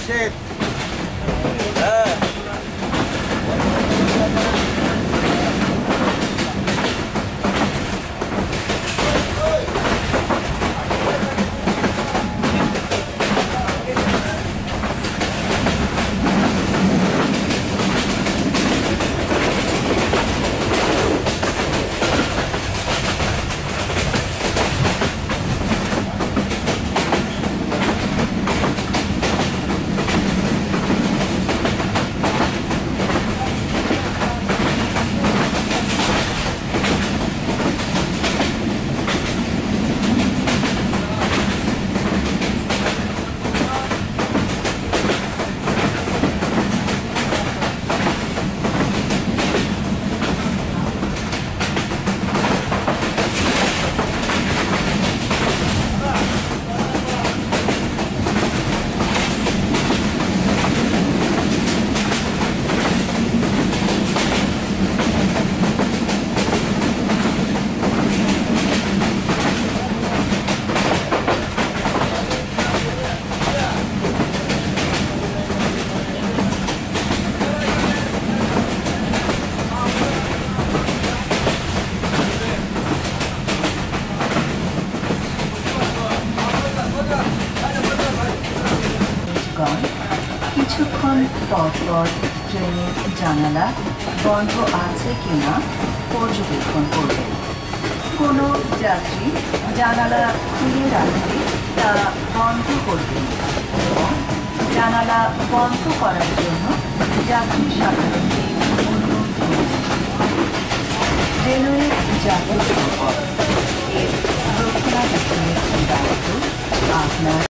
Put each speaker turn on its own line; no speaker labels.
নিষেধ। হ্যাঁ
গণ কিছুক্ষণ পর পর ট্রেনের জানালা বন্ধ আছে কিনা পর্যবেক্ষণ করবেন। কোনো যাত্রী জানালা খুলে রাখলে তা বন্ধ করবেন এবং জানালা বন্ধ করার জন্য যাত্রী সাধারণকে অনুরোধ করবেন। রেলওয়ে যাত্রী সম্পদ এর রক্ষণাবেক্ষণের দায়িত্ব আপনার।